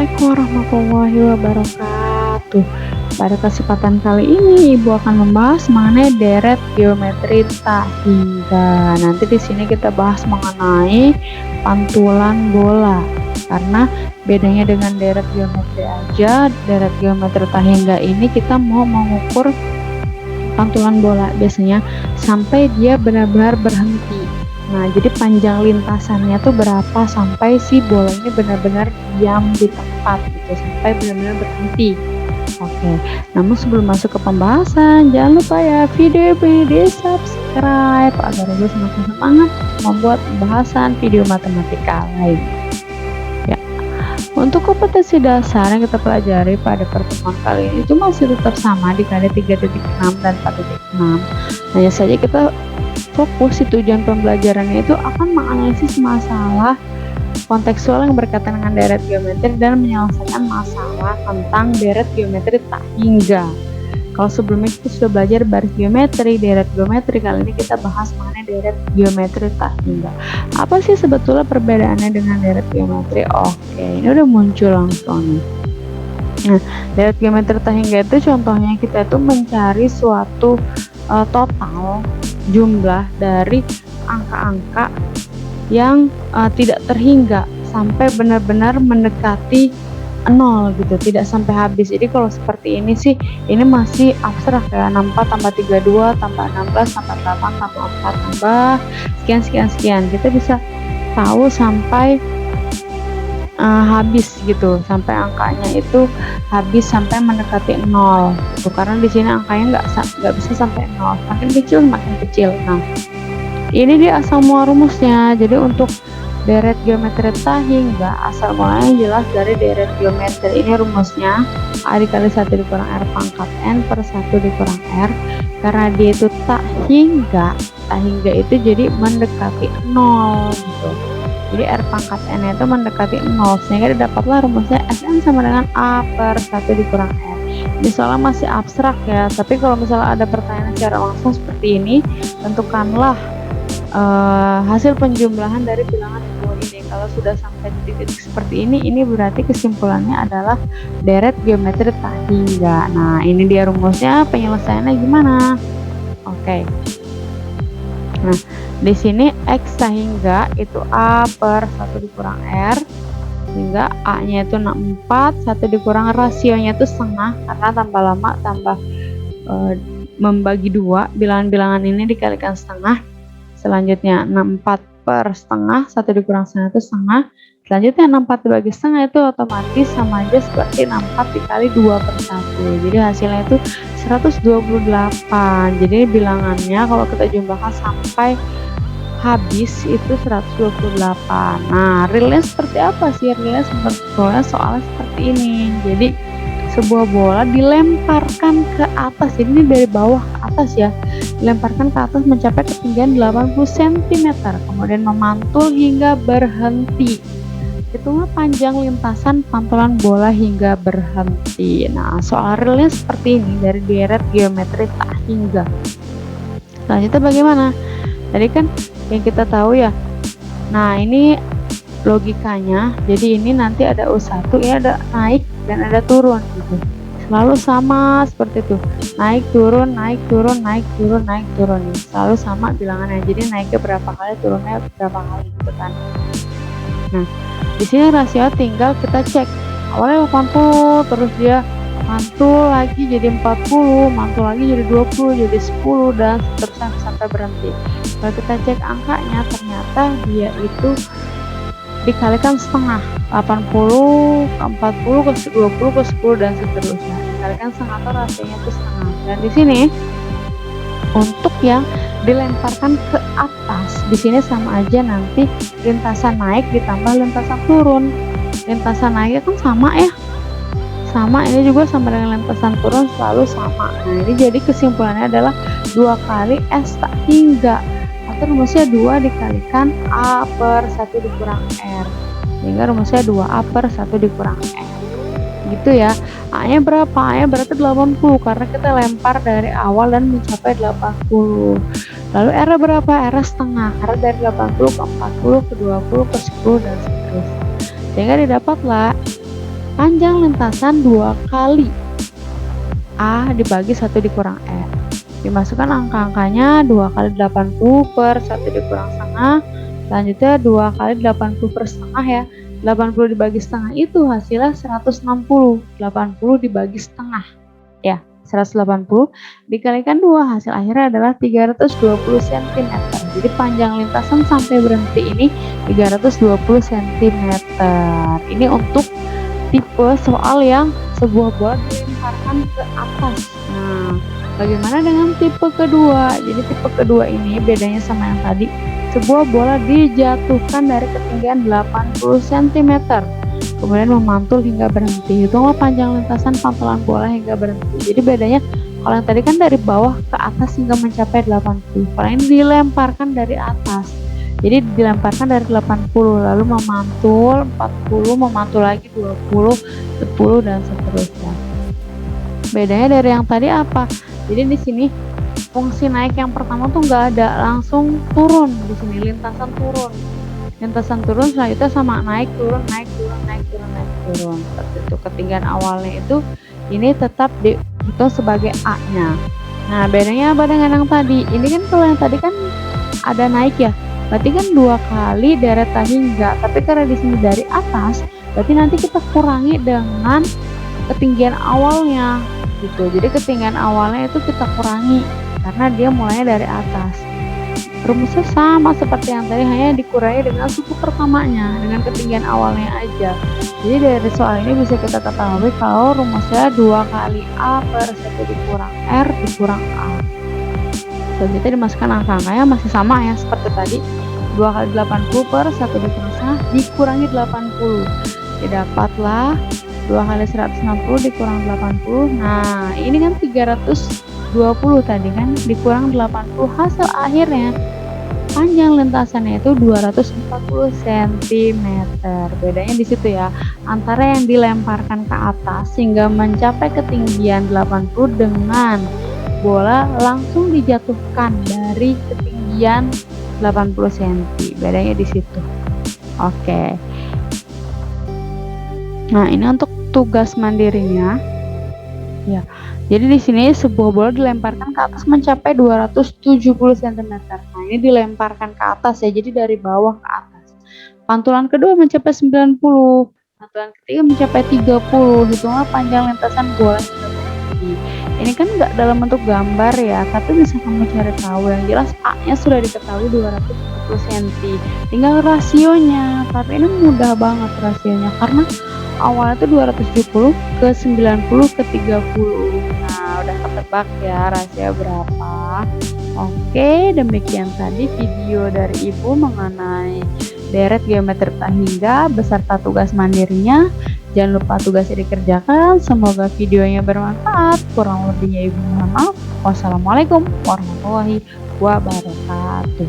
Assalamualaikum warahmatullahi wabarakatuh. Pada kesempatan kali ini Ibu akan membahas mengenai deret geometri tak hingga. Nanti di sini kita bahas mengenai pantulan bola. Karena bedanya dengan deret geometri aja, deret geometri tak hingga ini kita mau mengukur pantulan bola biasanya sampai dia benar-benar berhenti. Nah, jadi panjang lintasannya tuh berapa sampai si bola ini benar-benar diam di tempat gitu, sampai benar-benar berhenti. Oke, namun sebelum masuk ke pembahasan, jangan lupa ya video ini di subscribe agar Ibu semakin semangat membuat pembahasan video matematika lain. Ya, untuk kompetensi dasar yang kita pelajari pada pertemuan kali ini itu masih tetap sama dikali 3.6 dan 4.6. Hanya saja kita fokus di tujuan pembelajarannya itu akan menganalisis masalah kontekstual yang berkaitan dengan deret geometri dan menyelesaikan masalah tentang deret geometri tak hingga. Kalau sebelumnya kita sudah belajar baris geometri, deret geometri, kali ini kita bahas mengenai deret geometri tak hingga. Apa sih sebetulnya perbedaannya dengan deret geometri? Oke, ini udah muncul langsung nih. Nah, deret geometri tak hingga itu contohnya kita itu mencari suatu total jumlah dari angka-angka yang tidak terhingga sampai benar-benar mendekati 0 gitu, tidak sampai habis. Jadi kalau seperti ini sih, ini masih abstrak ya, 64 tambah 32 tambah 16 tambah 8 tambah 4 tambah sekian. Kita bisa tahu sampai habis gitu, sampai angkanya itu habis sampai mendekati 0 gitu. Karena di sini angkanya nggak bisa sampai 0, makin kecil. Nah, ini dia asal muasal rumusnya. Jadi untuk deret geometri tak hingga, asal mulanya jelas dari deret geometri ini rumusnya A dikali 1 dikurang R pangkat N per 1 dikurang R. Karena dia itu tak hingga itu jadi mendekati 0 gitu. Jadi R pangkat N itu mendekati 0, sehingga didapatlah rumusnya Sn sama dengan A per 1 dikurang R. Ini soalnya masih abstrak ya, tapi kalau misalnya ada pertanyaan secara langsung seperti ini, tentukanlah hasil penjumlahan dari bilangan dua ini. Kalau sudah sampai titik-titik seperti ini berarti kesimpulannya adalah deret geometri tak hingga. Nah, ini dia rumusnya, penyelesaiannya gimana? Oke. Nah, di sini X sehingga itu A per 1 dikurang R, sehingga A nya itu 64, 1 dikurang rasionya itu setengah, karena tambah lama tambah membagi 2, bilangan-bilangan ini dikalikan setengah. Selanjutnya 64 per setengah, 1 dikurang setengah itu setengah. Selanjutnya 64 dibagi setengah itu otomatis sama aja seperti 64 dikali 2 per 1. Jadi hasilnya itu 128. Jadi bilangannya kalau kita jumlahkan sampai habis itu 128. Nah, realnya seperti apa sih? Realnya sebetulnya soalnya seperti ini. Jadi sebuah bola dilemparkan ke atas. Ini dari bawah ke atas ya. Dilemparkan ke atas mencapai ketinggian 80 cm, kemudian memantul hingga berhenti. Hitunglah panjang lintasan pantulan bola hingga berhenti. Nah, soal realnya seperti ini dari deret geometri tak hingga. Selanjutnya bagaimana? Tadi kan yang kita tahu ya. Nah, ini logikanya. Jadi ini nanti ada U1 ya, ada naik dan ada turun gitu. Selalu sama seperti itu, naik turun selalu sama bilangannya. Jadi naiknya berapa kali, turunnya berapa kali gitu kan. Nah, di sini rasio tinggal kita cek. Awalnya 80, terus dia mantul lagi jadi 40, mantul lagi jadi 20, jadi 10 dan seterusnya sampai berhenti. Kalau kita cek angkanya, ternyata dia itu dikalikan setengah, 80 ke 40 ke 20 ke 10 dan seterusnya. Dikalikan setengah atau rasionya itu setengah. Dan di sini untuk yang dilemparkan ke atas, di sini sama aja nanti lintasan naik ditambah lintasan turun. Lintasan naik kan sama ya. Sama, ini juga sama dengan lintasan turun selalu sama. Nah, ini jadi kesimpulannya adalah 2 kali S tak hingga. Atau rumusnya 2 dikalikan A per 1 dikurang R, sehingga rumusnya 2A per 1 dikurang R gitu ya. A nya berapa? A nya berarti 80 karena kita lempar dari awal dan mencapai 80. Lalu R nya berapa? R nya setengah karena dari 80 ke 40 ke 20 ke 10 dan seterusnya, sehingga didapatlah Panjang lintasan 2 kali A dibagi 1 dikurang F. Dimasukkan angka-angkanya 2 kali 80 per 1 dikurang setengah. Selanjutnya 2 kali 80 per setengah ya. 80 dibagi setengah itu hasilnya 160. 80 dibagi setengah ya, 180 dikalikan 2, hasil akhirnya adalah 320 cm. Jadi panjang lintasan sampai berhenti ini 320 cm. Ini untuk tipe soal yang sebuah bola dilemparkan ke atas. Nah, bagaimana dengan tipe kedua? Jadi tipe kedua ini bedanya sama yang tadi. Sebuah bola dijatuhkan dari ketinggian 80 cm, kemudian memantul hingga berhenti. Hitunglah panjang lintasan pantulan bola hingga berhenti. Jadi bedanya, kalau yang tadi kan dari bawah ke atas hingga mencapai 80. Kalau ini dilemparkan dari atas. Jadi dilemparkan dari 80 lalu memantul 40, memantul lagi 20, 10 dan seterusnya. Bedanya dari yang tadi apa? Jadi di sini fungsi naik yang pertama tuh nggak ada, langsung turun. Di sini lintasan turun. Lintasan turun selanjutnya sama naik turun, naik turun, naik turun, naik turun. Seperti itu. Ketinggian awalnya itu ini tetap dihitung sebagai A-nya. Nah, bedanya apa dengan yang tadi? Ini kan kalau yang tadi kan ada naik ya. Berarti kan 2 kali deret hingga, tapi karena di sini dari atas, berarti nanti kita kurangi dengan ketinggian awalnya gitu. Jadi ketinggian awalnya itu kita kurangi karena dia mulainya dari atas. Rumusnya sama seperti yang tadi, hanya dikurangi dengan suku pertamanya, dengan ketinggian awalnya aja. Jadi dari soal ini bisa kita ketahui kalau rumusnya 2 kali A per 1 dikurang R dikurang A. Selanjutnya dimasukkan angka-angkanya masih sama ya seperti tadi, 2 kali 80 per 1 dikurang setengah dikurangi 80. Didapatlah 2 kali 160 dikurang 80. Nah, ini kan 320 tadi kan dikurang 80, hasil akhirnya panjang lintasannya itu 240 cm. Bedanya di situ ya, antara yang dilemparkan ke atas sehingga mencapai ketinggian 80 dengan bola langsung dijatuhkan dari ketinggian 80 cm. Bedanya di situ. Oke. Nah, ini untuk tugas mandirinya. Ya. Jadi di sini sebuah bola dilemparkan ke atas mencapai 270 cm. Nah, ini dilemparkan ke atas ya. Jadi dari bawah ke atas. Pantulan kedua mencapai 90. Pantulan ketiga mencapai 30. Hitunglah panjang lintasan bola hingga berhenti. Ini kan nggak dalam bentuk gambar ya, tapi bisa kamu cari tahu. Yang jelas A-nya sudah diketahui 240 cm. Tinggal rasionya. Tapi ini mudah banget rasionya karena awalnya itu 270 ke 90 ke 30. Nah, udah ketebak ya rasio berapa. Oke, demikian tadi video dari Ibu mengenai deret geometri hingga beserta tugas mandirinya. Jangan lupa tugasnya dikerjakan. Semoga videonya bermanfaat. Kurang lebihnya Ibu mohon maaf. Wassalamualaikum warahmatullahi wabarakatuh.